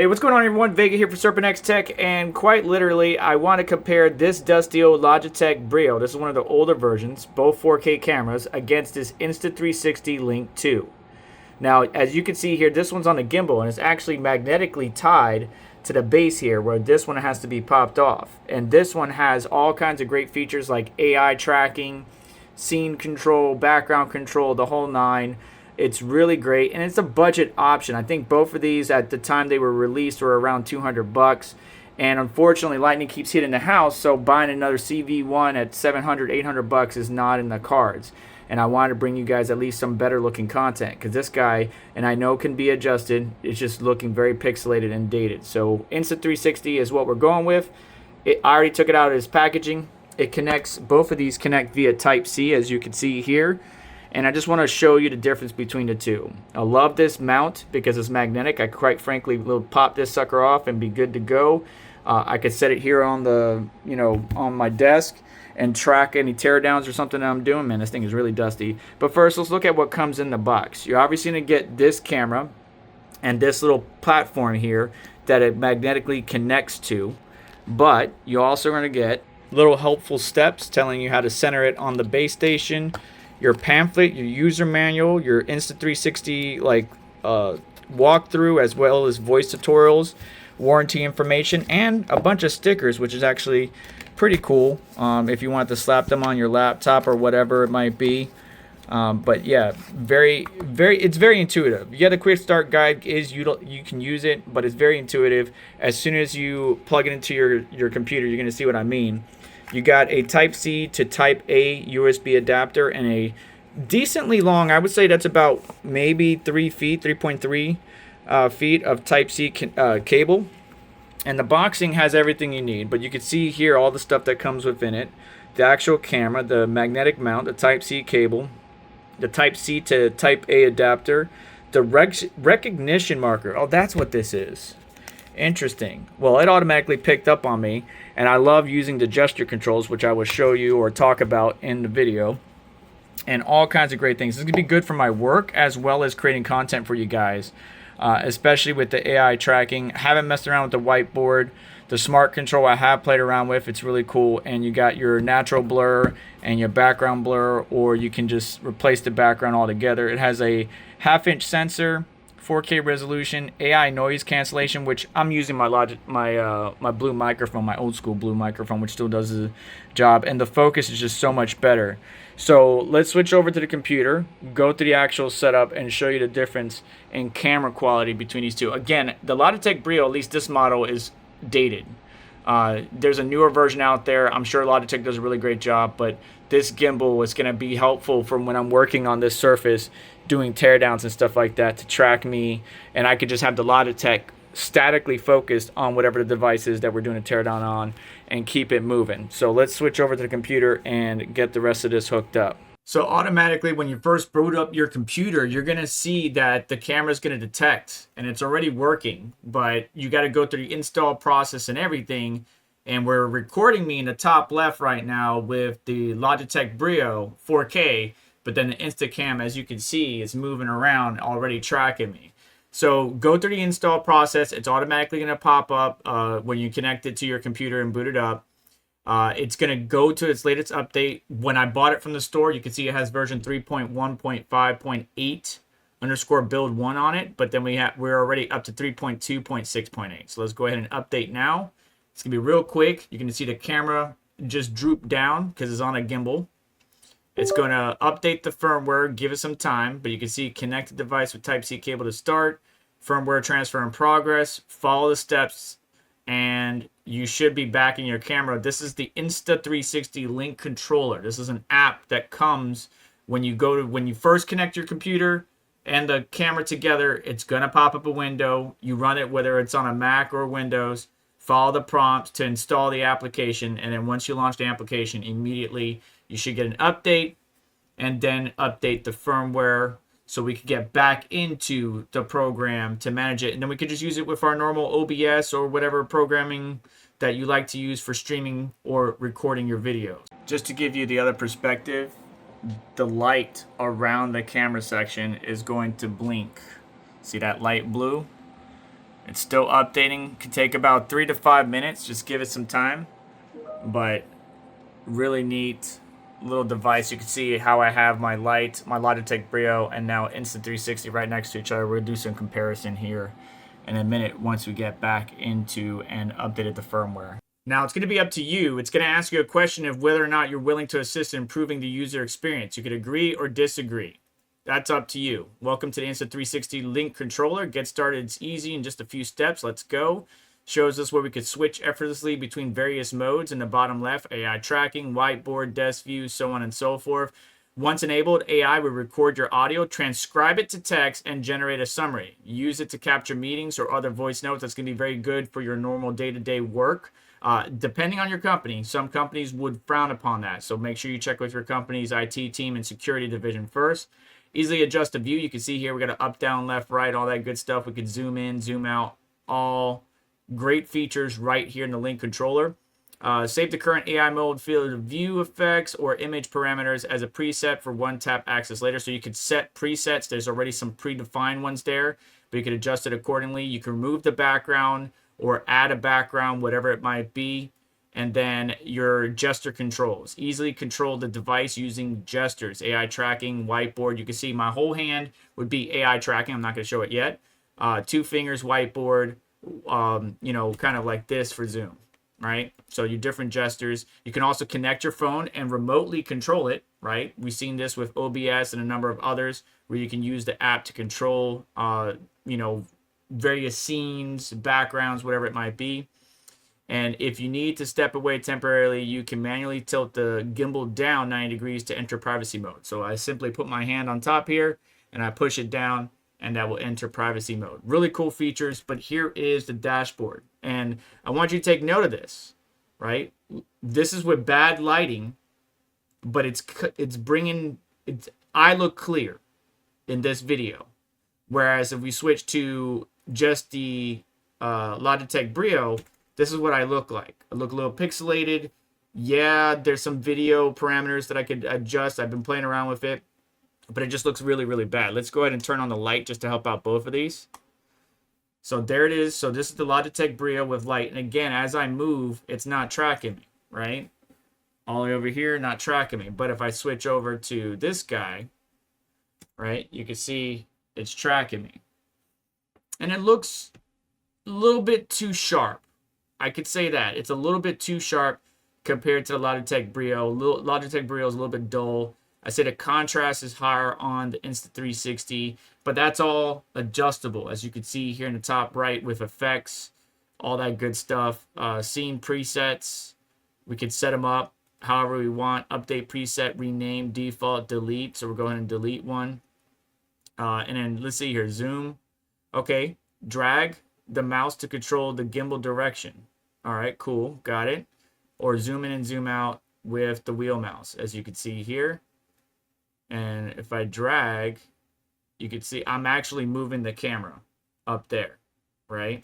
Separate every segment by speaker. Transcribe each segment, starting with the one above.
Speaker 1: Hey, what's going on everyone? Vega here for SerpentX Tech, and quite literally, I want to compare this dusty old Logitech Brio, this is one of the older versions, both 4K cameras, against this Insta360 Link 2. Now, as you can see here, this one's on a gimbal, and it's actually magnetically tied to the base here, where this one has to be popped off. And this one has all kinds of great features like AI tracking, scene control, background control, the whole nine. It's really great, and it's a budget option. I think both of these at the time they were released were around 200 bucks. And unfortunately, lightning keeps hitting the house, so buying another CV1 at 700, 800 bucks is not in the cards. And I wanted to bring you guys at least some better looking content, because this guy, and I know can be adjusted, it's just looking very pixelated and dated. So Insta360 is what we're going with. I already took it out of its packaging. It connects, both of these connect via Type-C, as you can see here. And I just want to show you the difference between the two. I love this mount because it's magnetic. I quite frankly will pop this sucker off and be good to go. I could set it here on the, on my desk and track any teardowns or something that I'm doing. Man, this thing is really dusty. But first, let's look at what comes in the box. You're obviously going to get this camera and this little platform here that it magnetically connects to. But you're also going to get little helpful steps telling you how to center it on the base station, your pamphlet, your user manual, your Insta360 walkthrough, as well as voice tutorials, warranty information, and a bunch of stickers, which is actually pretty cool if you want to slap them on your laptop or whatever it might be. But yeah, it's very intuitive. Yeah, the quick start guide is you can use it, but it's very intuitive. As soon as you plug it into your computer, you're gonna see what I mean. You got a Type-C to Type-A USB adapter and a decently long, I would say that's about maybe 3 feet, 3.3 feet of Type-C cable. And the boxing has everything you need, but you can see here all the stuff that comes within it. The actual camera, the magnetic mount, the Type-C cable, the Type-C to Type-A adapter, the recognition marker. Oh, that's what this is. Interesting. Well, it automatically picked up on me, and I love using the gesture controls, which I will show you or talk about in the video, and all kinds of great things. This is going to be good for my work as well as creating content for you guys, especially with the AI tracking. I haven't messed around with the whiteboard. The smart control I have played around with. It's really cool, and you got your natural blur and your background blur, or you can just replace the background altogether. It has a 1/2-inch sensor, 4K resolution, AI noise cancellation, which I'm using my blue microphone, my old school blue microphone, which still does the job, and the focus is just so much better. So let's switch over to the computer, go through the actual setup, and show you the difference in camera quality between these two. Again, the Logitech Brio, at least this model, is dated. There's a newer version out there. I'm sure Logitech does a really great job, but this gimbal is going to be helpful for when I'm working on this surface, doing teardowns and stuff like that, to track me, and I could just have the Logitech statically focused on whatever the device is that we're doing a teardown on and keep it moving. So let's switch over to the computer and get the rest of this hooked up. So automatically, when you first boot up your computer, you're going to see that the camera is going to detect, and it's already working, but you got to go through the install process and everything. And we're recording me in the top left right now with the Logitech Brio 4K, but then the Instacam, as you can see, is moving around, already tracking me. So go through the install process. It's automatically going to pop up when you connect it to your computer and boot it up. It's going to go to its latest update. When I bought it from the store, you can see it has version 3.1.5.8 underscore build 1 on it, but then we're already up to 3.2.6.8. So let's go ahead and update now. It's going to be real quick. You can see the camera just droop down because it's on a gimbal. It's going to update the firmware, give it some time, but you can see connect the device with Type-C cable to start, firmware transfer in progress, follow the steps, and you should be back in your camera. This is the Insta360 Link controller. This is an app that comes when you first connect your computer and the camera together. It's going to pop up a window. You run it whether it's on a Mac or Windows. Follow the prompts to install the application, and then once you launch the application, immediately you should get an update, and then update the firmware so we could get back into the program to manage it. And then we could just use it with our normal OBS or whatever programming that you like to use for streaming or recording your videos. Just to give you the other perspective, the light around the camera section is going to blink. See that light blue? It's still updating. Could take about 3 to 5 minutes. Just give it some time. But really neat little device. You can see how I have my light, my Logitech Brio, and now Insta360 right next to each other. We're going to do some comparison here in a minute once we get back into and updated the firmware. Now it's going to be up to you. It's going to ask you a question of whether or not you're willing to assist in improving the user experience. You could agree or disagree. That's up to you. Welcome to the Insta360 Link controller. Get started. It's easy in just a few steps. Let's go. Shows us where we could switch effortlessly between various modes in the bottom left, AI tracking, whiteboard, desk view, so on and so forth. Once enabled, AI will record your audio, transcribe it to text, and generate a summary. Use it to capture meetings or other voice notes. That's going to be very good for your normal day-to-day work. Depending on your company, some companies would frown upon that. So make sure you check with your company's IT team and security division first. Easily adjust the view. You can see here we got an up, down, left, right, all that good stuff. We could zoom in, zoom out, all great features right here in the Link controller. Save the current AI mode, field of view effects, or image parameters as a preset for one-tap access later. So you could set presets. There's already some predefined ones there, but you can adjust it accordingly. You can remove the background or add a background, whatever it might be. And then your gesture controls. Easily control the device using gestures. AI tracking, whiteboard. You can see my whole hand would be AI tracking. I'm not going to show it yet. 2 fingers, whiteboard. Kind of like this for Zoom, right? So your different gestures. You can also connect your phone and remotely control it, right? We've seen this with OBS and a number of others where you can use the app to control, various scenes, backgrounds, whatever it might be. And if you need to step away temporarily, you can manually tilt the gimbal down 90 degrees to enter privacy mode. So I simply put my hand on top here and I push it down, and that will enter privacy mode. Really cool features, but here is the dashboard. And I want you to take note of this, right? This is with bad lighting, but I look clear in this video. Whereas if we switch to just the Logitech Brio, this is what I look like. I look a little pixelated. Yeah, there's some video parameters that I could adjust. I've been playing around with it, but it just looks really, really bad. Let's go ahead and turn on the light just to help out both of these. So there it is. So this is the Logitech Brio with light. And again, as I move, it's not tracking me, right? All the way over here, not tracking me. But if I switch over to this guy, right, you can see it's tracking me. And it looks a little bit too sharp. I could say that. It's a little bit too sharp compared to the Logitech Brio. Logitech Brio is a little bit dull. I say the contrast is higher on the Insta360, but that's all adjustable, as you can see here in the top right with effects, all that good stuff. Scene presets, we could set them up however we want. Update preset, rename, default, delete. So we'll go ahead and delete one. And then let's see here, zoom. Okay, drag the mouse to control the gimbal direction. All right, cool, got it. Or zoom in and zoom out with the wheel mouse, as you can see here. And if I drag, you can see I'm actually moving the camera up there, right?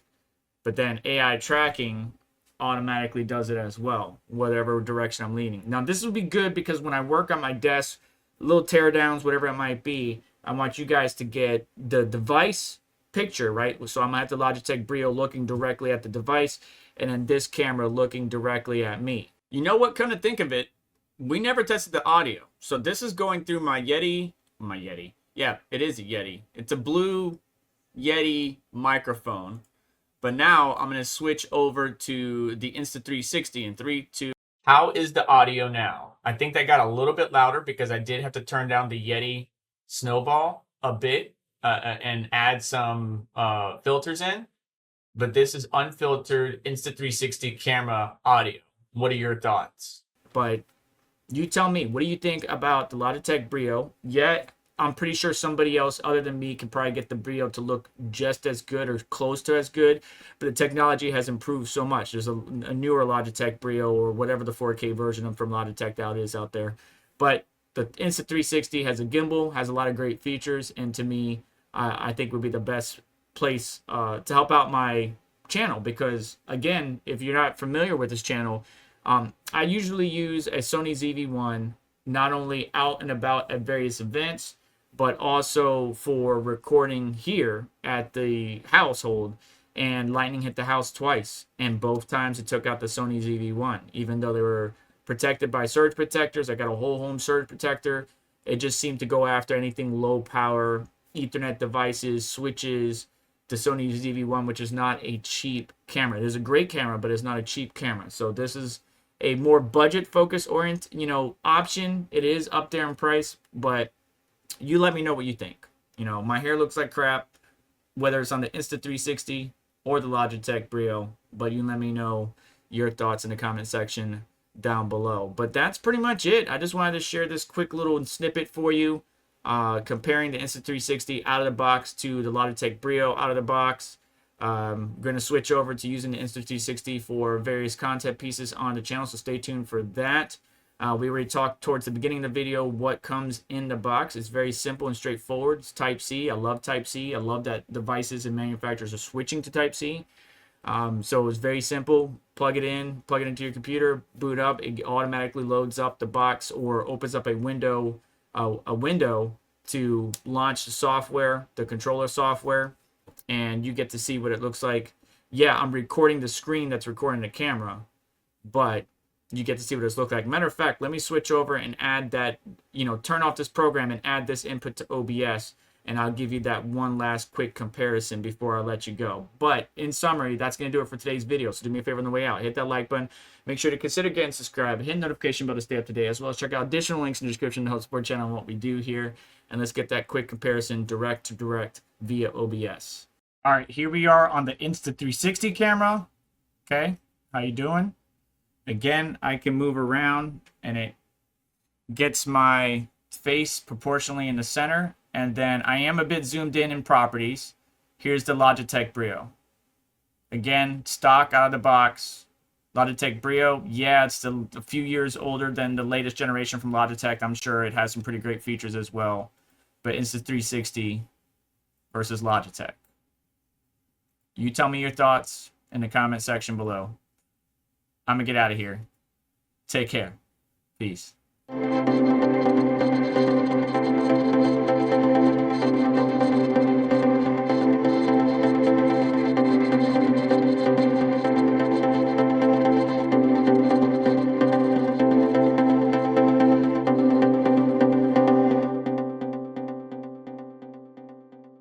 Speaker 1: But then AI tracking automatically does it as well, whatever direction I'm leaning. Now, this will be good because when I work on my desk, little teardowns, whatever it might be, I want you guys to get the device picture, right? So I'm going to have the Logitech Brio looking directly at the device, and then this camera looking directly at me. You know what? Come to think of it, we never tested the audio. So this is going through my Yeti. Yeah, it is a Yeti. It's a blue Yeti microphone. But now I'm going to switch over to the Insta360 in 3, 2. How is the audio now? I think that got a little bit louder because I did have to turn down the Yeti Snowball a bit and add some filters in. But this is unfiltered Insta360 camera audio. What are your thoughts? But you tell me, what do you think about the Logitech Brio? Yeah, I'm pretty sure somebody else other than me can probably get the Brio to look just as good or close to as good, but the technology has improved so much. There's a newer Logitech Brio or whatever the 4K version from Logitech that is out there. But the Insta360 has a gimbal, has a lot of great features, and to me, I think would be the best place to help out my channel because, again, if you're not familiar with this channel, I usually use a Sony ZV-1 not only out and about at various events, but also for recording here at the household. and lightning hit the house twice, and both times it took out the Sony ZV-1. Even though they were protected by surge protectors, I got a whole home surge protector, it just seemed to go after anything low power, Ethernet devices, switches, the Sony ZV-1, which is not a cheap camera. It is a great camera, but it's not a cheap camera. So this is a more budget focus option. It is up there in price, but you let me know what you think. My hair looks like crap, whether it's on the Insta360 or the Logitech Brio, but you let me know your thoughts in the comment section down below. But that's pretty much it. I just wanted to share this quick little snippet for you, comparing the Insta360 out of the box to the Logitech Brio out of the box. I'm going to switch over to using the Insta360 for various content pieces on the channel, so stay tuned for that. We already talked towards the beginning of the video what comes in the box. It's very simple and straightforward. It's Type-C. I love Type-C. I love that devices and manufacturers are switching to Type-C. So it's very simple. Plug it into your computer, boot up. It automatically loads up the box or opens up a window to launch the software, the controller software, and you get to see what it looks like. Yeah, I'm recording the screen that's recording the camera, but you get to see what it looks like. Matter of fact, let me switch over and add that, turn off this program and add this input to OBS, and I'll give you that one last quick comparison before I let you go. But in summary, that's going to do it for today's video. So do me a favor on the way out. Hit that like button. Make sure to consider getting subscribed. Hit the notification bell to stay up to date, as well as check out additional links in the description to help support the channel and what we do here. And let's get that quick comparison direct to direct via OBS. All right, here we are on the Insta360 camera. Okay, how you doing? Again, I can move around and it gets my face proportionally in the center. And then I am a bit zoomed in properties. Here's the Logitech Brio. Again, stock out of the box. Logitech Brio, yeah, it's a few years older than the latest generation from Logitech. I'm sure it has some pretty great features as well. But Insta360 versus Logitech. You tell me your thoughts in the comment section below. I'm going to get out of here. Take care. Peace.